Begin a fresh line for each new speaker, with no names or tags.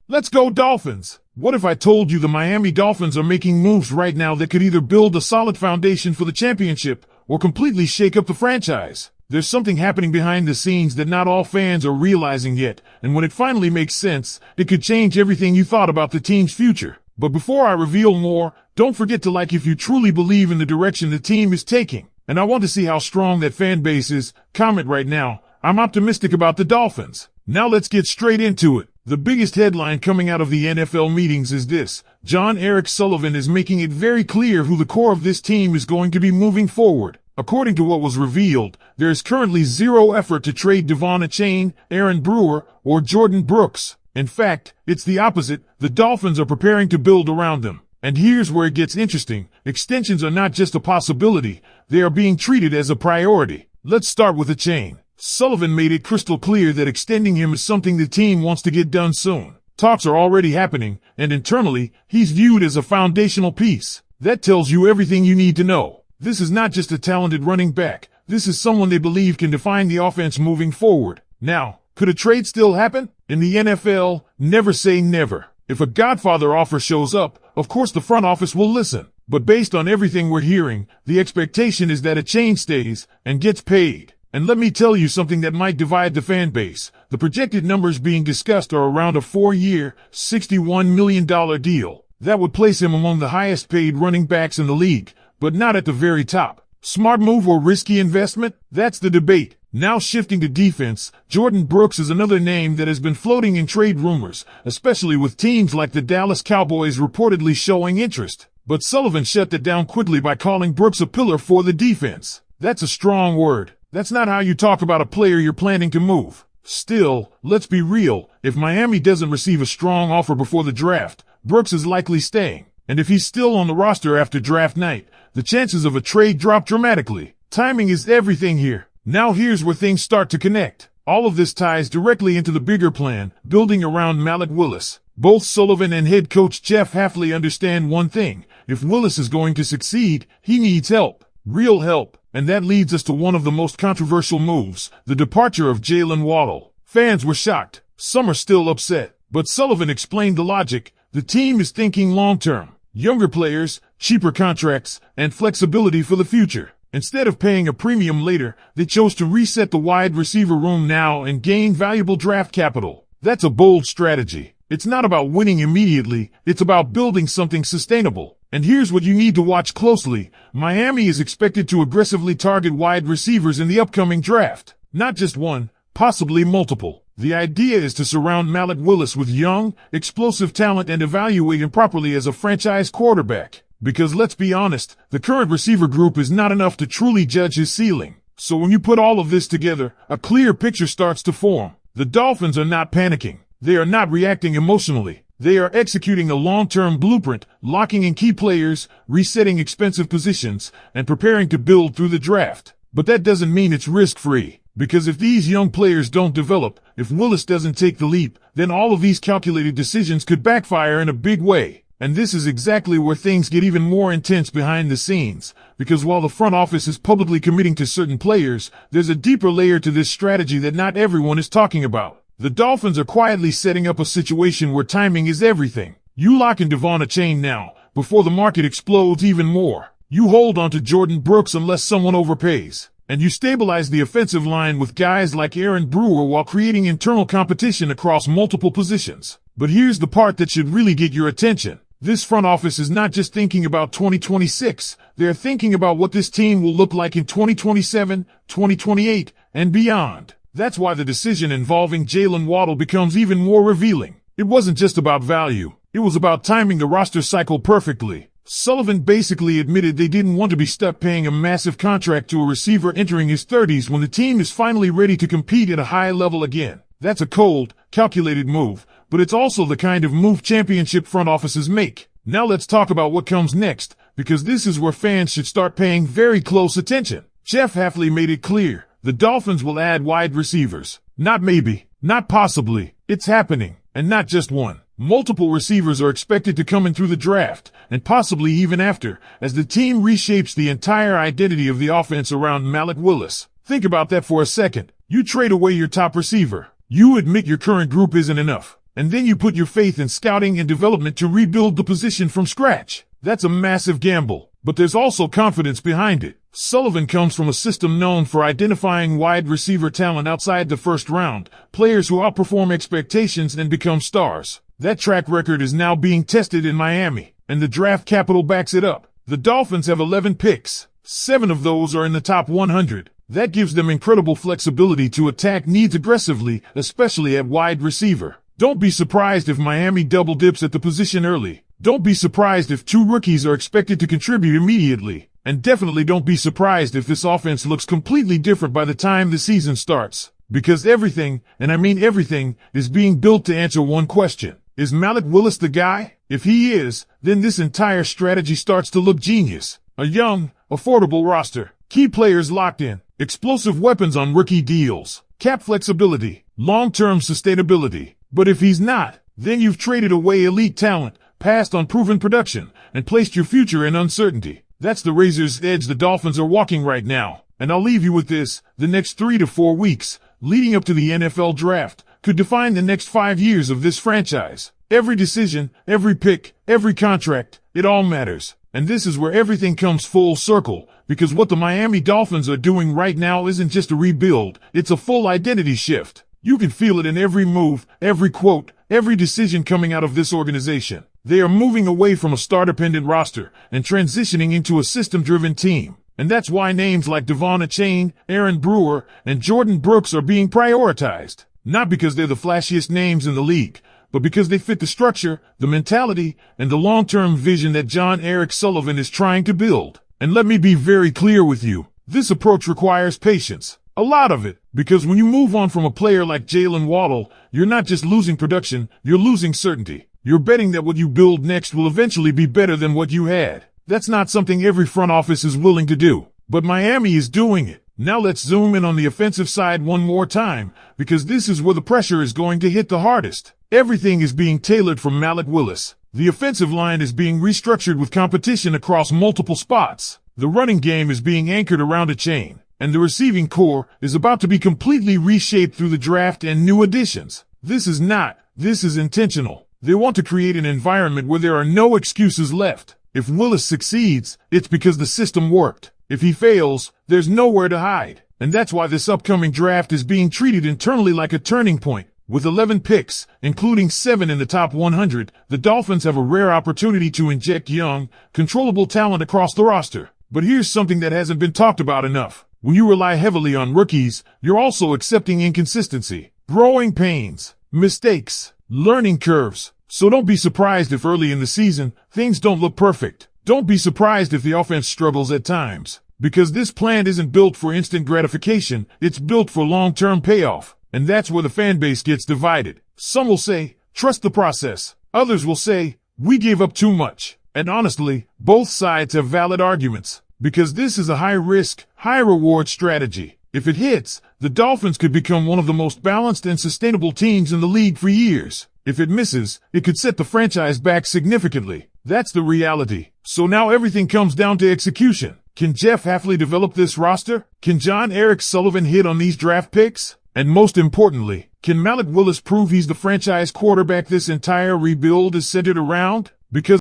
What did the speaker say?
Let's go Dolphins! What if I told you the Miami Dolphins are making moves right now that could either build a solid foundation for the championship or completely shake up the franchise? There's something happening behind the scenes that not all fans are realizing yet, and when it finally makes sense, it could change everything you thought about the team's future. But before I reveal more, don't forget to like if you truly believe in the direction the team is taking. And I want to see how strong that fan base is. Comment right now. I'm optimistic about the Dolphins. Now let's get straight into it. The biggest headline coming out of the NFL meetings is this. John Eric Sullivan is making it very clear who the core of this team is going to be moving forward. According to what was revealed, there is currently zero effort to trade Devon Achane, Aaron Brewer, or Jordan Brooks. In fact, it's the opposite. The Dolphins are preparing to build around them. And here's where it gets interesting. Extensions are not just a possibility. They are being treated as a priority. Let's start with Achane. Sullivan made it crystal clear that extending him is something the team wants to get done soon. Talks are already happening, and internally, he's viewed as a foundational piece. That tells you everything you need to know. This is not just a talented running back. This is someone they believe can define the offense moving forward. Now, could a trade still happen? In the NFL, never say never. If a Godfather offer shows up, of course the front office will listen. But based on everything we're hearing, the expectation is that Achane stays and gets paid. And let me tell you something that might divide the fan base. The projected numbers being discussed are around a 4-year, $61 million deal. That would place him among the highest paid running backs in the league, but not at the very top. Smart move or risky investment? That's the debate. Now shifting to defense, Jordan Brooks is another name that has been floating in trade rumors, especially with teams like the Dallas Cowboys reportedly showing interest. But Sullivan shut that down quickly by calling Brooks a pillar for the defense. That's a strong word. That's not how you talk about a player you're planning to move. Still, let's be real. If Miami doesn't receive a strong offer before the draft, Brooks is likely staying. And if he's still on the roster after draft night, the chances of a trade drop dramatically. Timing is everything here. Now here's where things start to connect. All of this ties directly into the bigger plan, building around Malik Willis. Both Sullivan and head coach Jeff Hafley understand one thing. If Willis is going to succeed, he needs help. Real help. And that leads us to one of the most controversial moves, the departure of Jaylen Waddle. Fans were shocked. Some are still upset. But Sullivan explained the logic. The team is thinking long-term. Younger players, cheaper contracts, and flexibility for the future. Instead of paying a premium later, they chose to reset the wide receiver room now and gain valuable draft capital. That's a bold strategy. It's not about winning immediately, it's about building something sustainable. And here's what you need to watch closely. Miami is expected to aggressively target wide receivers in the upcoming draft. Not just one, possibly multiple. The idea is to surround Malik Willis with young, explosive talent and evaluate him properly as a franchise quarterback. Because let's be honest, the current receiver group is not enough to truly judge his ceiling. So when you put all of this together, a clear picture starts to form. The Dolphins are not panicking. They are not reacting emotionally. They are executing a long-term blueprint, locking in key players, resetting expensive positions, and preparing to build through the draft. But that doesn't mean it's risk-free. Because if these young players don't develop, if Willis doesn't take the leap, then all of these calculated decisions could backfire in a big way. And this is exactly where things get even more intense behind the scenes. Because while the front office is publicly committing to certain players, there's a deeper layer to this strategy that not everyone is talking about. The Dolphins are quietly setting up a situation where timing is everything. You lock in Devon Achane now, before the market explodes even more. You hold on to Jordan Brooks unless someone overpays. And you stabilize the offensive line with guys like Aaron Brewer while creating internal competition across multiple positions. But here's the part that should really get your attention. This front office is not just thinking about 2026. They're thinking about what this team will look like in 2027, 2028, and beyond. That's why the decision involving Jaylen Waddle becomes even more revealing. It wasn't just about value. It was about timing the roster cycle perfectly. Sullivan basically admitted they didn't want to be stuck paying a massive contract to a receiver entering his 30s when the team is finally ready to compete at a high level again. That's a cold, calculated move, but it's also the kind of move championship front offices make. Now let's talk about what comes next, because this is where fans should start paying very close attention. Jeff Hafley made it clear. The Dolphins will add wide receivers. Not maybe, not possibly. It's happening, and not just one. Multiple receivers are expected to come in through the draft, and possibly even after, as the team reshapes the entire identity of the offense around Malik Willis. Think about that for a second. You trade away your top receiver. You admit your current group isn't enough. and then you put your faith in scouting and development to rebuild the position from scratch. That's a massive gamble, but there's also confidence behind it. Sullivan comes from a system known for identifying wide receiver talent outside the first round, players who outperform expectations and become stars. That track record is now being tested in Miami, and the draft capital backs it up. The Dolphins have 11 picks. 7 of those are in the top 100. That gives them incredible flexibility to attack needs aggressively, especially at wide receiver. Don't be surprised if Miami double dips at the position early. Don't be surprised if 2 rookies are expected to contribute immediately. And definitely don't be surprised if this offense looks completely different by the time the season starts. Because everything, and I mean everything, is being built to answer one question. Is Malik Willis the guy? If he is, then this entire strategy starts to look genius. A young, affordable roster. Key players locked in. Explosive weapons on rookie deals. Cap flexibility. Long-term sustainability. But if he's not, then you've traded away elite talent, passed on proven production, and placed your future in uncertainty. That's the razor's edge the Dolphins are walking right now. And I'll leave you with this. The next 3 to 4 weeks, leading up to the NFL draft, could define the next 5 years of this franchise. Every decision, every pick, every contract, it all matters. And this is where everything comes full circle, because what the Miami Dolphins are doing right now isn't just a rebuild, it's a full identity shift. You can feel it in every move, every quote, every decision coming out of this organization. They are moving away from a star-dependent roster and transitioning into a system-driven team. And that's why names like Devon Achane, Aaron Brewer, and Jordan Brooks are being prioritized. Not because they're the flashiest names in the league, but because they fit the structure, the mentality, and the long-term vision that John Eric Sullivan is trying to build. And let me be very clear with you. This approach requires patience. A lot of it. Because when you move on from a player like Jaylen Waddle, you're not just losing production, you're losing certainty. You're betting that what you build next will eventually be better than what you had. That's not something every front office is willing to do. But Miami is doing it. Now let's zoom in on the offensive side one more time, because this is where the pressure is going to hit the hardest. Everything is being tailored for Malik Willis. The offensive line is being restructured with competition across multiple spots. The running game is being anchored around a chain. And the receiving core is about to be completely reshaped through the draft and new additions. This is intentional. They want to create an environment where there are no excuses left. If Willis succeeds, it's because the system worked. If he fails, there's nowhere to hide. And that's why this upcoming draft is being treated internally like a turning point. With 11 picks, including 7 in the top 100, the Dolphins have a rare opportunity to inject young, controllable talent across the roster. But here's something that hasn't been talked about enough. When you rely heavily on rookies, you're also accepting inconsistency, growing pains, mistakes, learning curves. So don't be surprised if early in the season, things don't look perfect. Don't be surprised if the offense struggles at times. Because this plan isn't built for instant gratification, it's built for long-term payoff. And that's where the fan base gets divided. Some will say, trust the process. Others will say, we gave up too much. And honestly, both sides have valid arguments. Because this is a high-risk, high-reward strategy. If it hits, the Dolphins could become one of the most balanced and sustainable teams in the league for years. If it misses, it could set the franchise back significantly. That's the reality. So now everything comes down to execution. Can Jeff Hafley develop this roster? Can John Eric Sullivan hit on these draft picks? And most importantly, can Malik Willis prove he's the franchise quarterback this entire rebuild is centered around? Because